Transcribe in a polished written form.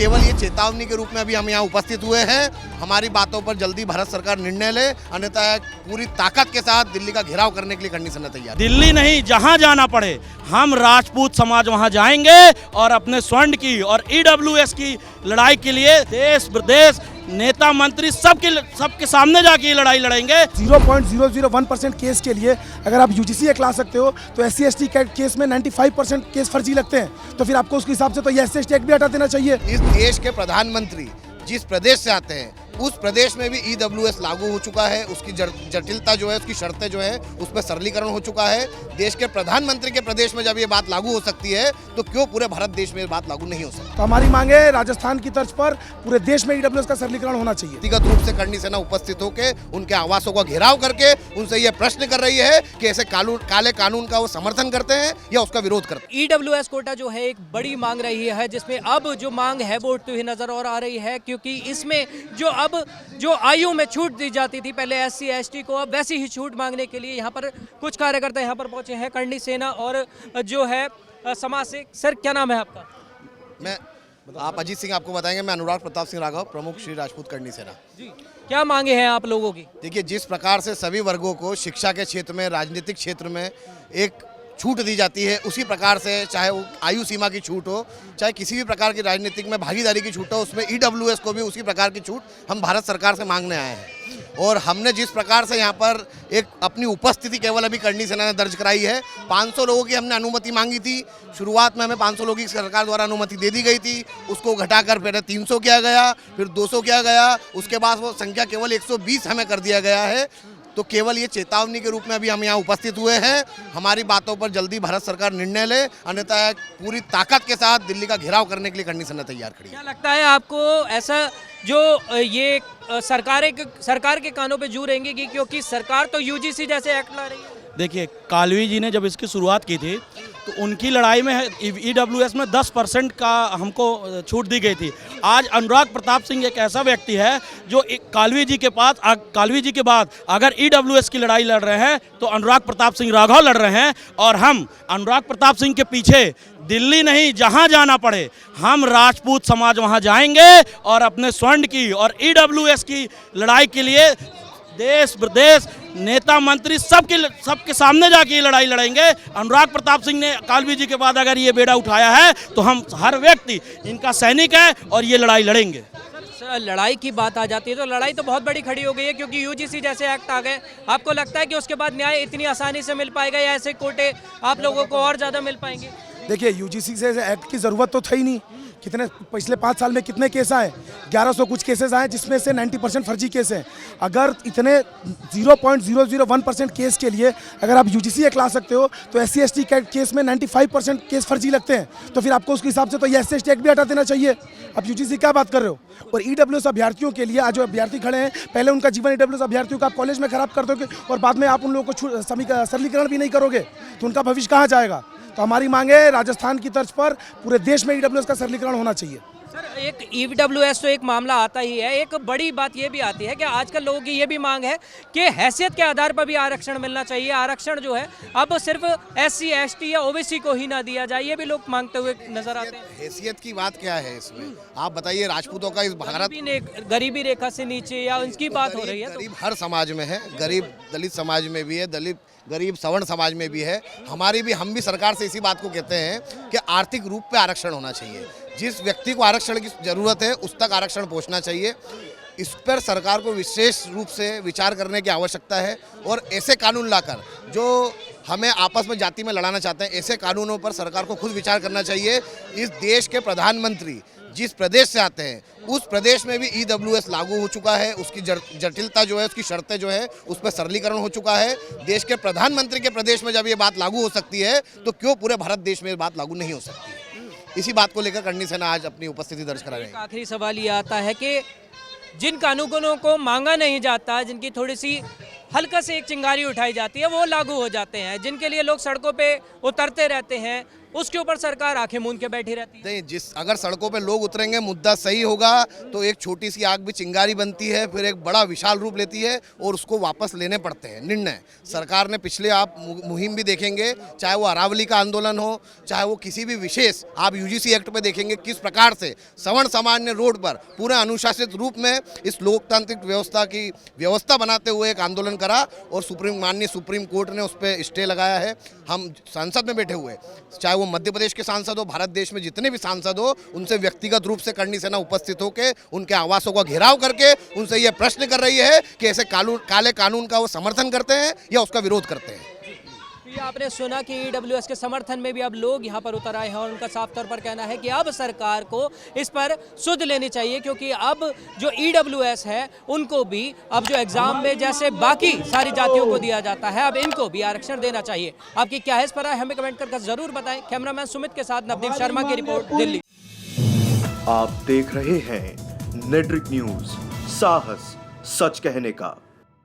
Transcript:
केवल ये चेतावनी के रूप में अभी हम यहाँ उपस्थित हुए हैं। हमारी बातों पर जल्दी भारत सरकार निर्णय ले, अन्यथा पूरी ताकत के साथ दिल्ली का घेराव करने के लिए कंडीशन है तैयार। दिल्ली नहीं, जहां जाना पड़े हम राजपूत समाज वहां जाएंगे और अपने स्वर्ण की और ईडब्ल्यूएस की लड़ाई के लिए देश विदेश नेता मंत्री सबके सामने जाके ये लड़ाई लड़ेंगे। 0.001% केस के लिए अगर आप यूजीसी एक्ट ला सकते हो तो SC/ST केस में 95% केस फर्जी लगते हैं, तो फिर आपको उसके हिसाब से तो ये SC/ST एक्ट भी हटा देना चाहिए। इस देश के प्रधानमंत्री जिस प्रदेश से आते हैं उस प्रदेश में भी ईडब्ल्यूएस लागू हो चुका है। उसकी जटिलता जो है, उसकी शर्तें जो है, उसमें सरलीकरण हो चुका है। देश के प्रधानमंत्री के प्रदेश में जब ये बात लागू हो सकती है तो क्यों पूरे भारत देश में ये बात लागू नहीं हो सकती। तो हमारी मांग है राजस्थान की तर्ज पर पूरे देश में ईडब्ल्यूएस का सरलीकरण होना चाहिए। व्यक्तिगत रूप से करनी सेना उपस्थित होकर उनके आवासों का घेराव करके उनसे ये प्रश्न कर रही है कि ऐसे काले कानून का वो समर्थन करते हैं या उसका विरोध करते हैं। ईडब्ल्यूएस कोटा जो है एक बड़ी मांग रही है, जिसमें अब जो मांग है वो उठती हुई नजर और आ रही है, क्योंकि इसमें जो आयु में छूट दी जाती थी पहले SC/ST को, अब वैसी ही छूट मांगने के लिए यहाँ पर कुछ कार्यकर्ता यहाँ पर पहुंचे हैं, करनी सेना और जो है समाज से। सर क्या नाम है आपका? आप अजीत सिंह आपको बताएंगे। मैं अनुराग प्रताप सिंह राघव, प्रमुख श्री राजपूत करनी सेना जी। क्या मांगे हैं आप लोगों की? देखिए, जिस प्रकार से सभी वर्गों को शिक्षा के क्षेत्र में, राजनीतिक क्षेत्र में एक छूट दी जाती है, उसी प्रकार से चाहे वो आयु सीमा की छूट हो, चाहे किसी भी प्रकार की राजनीतिक में भागीदारी की छूट हो, उसमें ईडब्ल्यूएस को भी उसी प्रकार की छूट हम भारत सरकार से मांगने आए हैं। और हमने जिस प्रकार से यहाँ पर एक अपनी उपस्थिति केवल अभी करनी सेना ने दर्ज कराई है, 500 लोगों की हमने अनुमति मांगी थी। शुरुआत में हमें 500 लोगों की सरकार द्वारा अनुमति दे दी गई थी, उसको घटाकर पहले 300 किया गया, फिर 200 किया गया, उसके बाद वो संख्या केवल 120 हमें कर दिया गया है। तो केवल ये चेतावनी के रूप में अभी हम यहाँ उपस्थित हुए हैं। हमारी बातों पर जल्दी भारत सरकार निर्णय ले, अन्यथा पूरी ताकत के साथ दिल्ली का घेराव करने के लिए कंडीशन है तैयार खड़ी है। क्या लगता है आपको, ऐसा जो ये सरकार के कानों पे जू रहेंगे कि क्योंकि सरकार तो यूजीसी जैसे एक्ट ला रही है? देखिए, कालवी जी ने जब इसकी शुरुआत की थी तो उनकी लड़ाई में ईडब्ल्यूएस में 10% का हमको छूट दी गई थी। आज अनुराग प्रताप सिंह एक ऐसा व्यक्ति है जो कालवी जी के बाद अगर ईडब्ल्यूएस की लड़ाई लड़ रहे हैं तो अनुराग प्रताप सिंह राघव लड़ रहे हैं। और हम अनुराग प्रताप सिंह के पीछे दिल्ली नहीं, जहां जाना पड़े हम राजपूत समाज वहां जाएंगे और अपने स्वर्ण की और ईडब्ल्यूएस की लड़ाई के लिए देश विदेश नेता मंत्री सबके सामने जाके ये लड़ाई लड़ेंगे। अनुराग प्रताप सिंह ने कालवी जी के बाद अगर ये बेड़ा उठाया है तो हम हर व्यक्ति इनका सैनिक है और ये लड़ाई लड़ेंगे। लड़ाई की बात आ जाती है तो लड़ाई तो बहुत बड़ी खड़ी हो गई है, क्योंकि यूजीसी जैसे एक्ट आ गए। आपको लगता है कि उसके बाद न्याय इतनी आसानी से मिल पाएगा या ऐसे कोटे आप लोगों को और ज़्यादा मिल पाएंगे? देखिए, यूजीसी से एक्ट की ज़रूरत तो था ही नहीं। कितने पिछले 5 साल में कितने केस आए? 1100 कुछ केसेस आए, जिसमें से 90% फर्जी केस हैं। अगर इतने 0.001% केस के लिए अगर आप यूजीसी एक्ट ला सकते हो तो SC/ST केस में 95% केस फर्जी लगते हैं, तो फिर आपको उसके हिसाब से तो ये SC/ST एक्ट भी हटा देना चाहिए। अब यूजीसी क्या बात कर रहे हो? और ईडब्ल्यूएस अभ्यर्थियों के लिए आज जो अभ्यर्थी खड़े हैं, पहले उनका जीवन ईडब्ल्यूएस अभ्यर्थियों का आप कॉलेज में खराब कर दोगे और बाद में आप उन लोगों को सरलीकरण भी नहीं करोगे तो उनका भविष्य कहाँ जाएगा? तो हमारी मांग है राजस्थान की तर्ज पर पूरे देश में ईडब्ल्यूएस का सरलीकरण होना चाहिए। सर, एक ईडब्ल्यूएस तो एक मामला आता ही है, एक बड़ी बात ये भी आती है कि आजकल लोगों की ये भी मांग है कि हैसियत के आधार पर भी आरक्षण मिलना चाहिए। आरक्षण जो है अब सिर्फ SC/ST या OBC को ही ना दिया जाए, ये भी लोग मांगते हुए नजर आते हैं। हैसियत की बात क्या है इसमें? आप बताइए। राजपूतों का इस भारत गरीबी रेखा से नीचे या उनकी बात हो रही है? गरीब हर समाज में है, गरीब दलित समाज में भी है, गरीब सवर्ण समाज में भी है। हम भी सरकार से इसी बात को कहते हैं कि आर्थिक रूप पे आरक्षण होना चाहिए। जिस व्यक्ति को आरक्षण की ज़रूरत है उस तक आरक्षण पहुंचना चाहिए। इस पर सरकार को विशेष रूप से विचार करने की आवश्यकता है और ऐसे कानून लाकर जो हमें आपस में जाति में लड़ाना चाहते हैं, ऐसे कानूनों पर सरकार को खुद विचार करना चाहिए। इस देश के प्रधानमंत्री जिस प्रदेश से आते हैं उस प्रदेश में भी ईडब्ल्यूएस लागू हो चुका है। उसकी जटिलता जो है, उसकी शर्तें जो है, उसमें सरलीकरण हो चुका है। देश के प्रधानमंत्री के प्रदेश में जब ये बात लागू हो सकती है तो क्यों पूरे भारत देश में बात लागू नहीं हो सकती? इसी बात को लेकर करनी सेना आज अपनी उपस्थिति दर्ज करा रहे हैं। आखिरी सवाल ये आता है कि जिन कानूनों को मांगा नहीं जाता, जिनकी थोड़ी सी हल्का से एक चिंगारी उठाई जाती है, वो लागू हो जाते हैं। जिनके लिए लोग सड़कों पे उतरते रहते हैं, उसके ऊपर सरकार आंखें मूंद के बैठी रहती है। नहीं, जिस अगर सड़कों पे लोग उतरेंगे, मुद्दा सही होगा, तो एक छोटी सी आग भी चिंगारी बनती है, फिर एक बड़ा विशाल रूप लेती है और उसको वापस लेने पड़ते हैं निर्णय। सरकार ने पिछले आप मुहिम भी देखेंगे, चाहे वो अरावली का आंदोलन हो, चाहे वो किसी भी विशेष, आप यूजीसी एक्ट पे देखेंगे किस प्रकार से सवर्ण समाज ने रोड पर पूरे अनुशासित रूप में इस लोकतांत्रिक व्यवस्था की व्यवस्था बनाते हुए एक आंदोलन करा और माननीय सुप्रीम कोर्ट ने उस पर स्टे लगाया है। हम संसद में बैठे हुए, चाहे वो मध्य प्रदेश के सांसद हो, भारत देश में जितने भी सांसद हो, उनसे व्यक्तिगत रूप से करनी सेना उपस्थित होकर उनके आवासों का घेराव करके उनसे यह प्रश्न कर रही है कि ऐसे काले कानून का वो समर्थन करते हैं या उसका विरोध करते हैं। ये आपने सुना कि ईडब्ल्यूएस के समर्थन में भी अब लोग यहाँ पर उतर आए हैं और उनका साफ तौर पर कहना है कि अब सरकार को इस पर सुध लेनी चाहिए, क्योंकि अब जो ईडब्ल्यूएस है उनको भी अब जो एग्जाम में जैसे बाकी सारी जातियों को दिया जाता है, अब इनको भी आरक्षण देना चाहिए। आपकी क्या है इस पर हमें कमेंट करके जरूर बताएं। कैमरामैन सुमित के साथ नवदीप शर्मा की रिपोर्ट, दिल्ली। आप देख रहे हैं नेट्रिक न्यूज, साहस सच कहने का।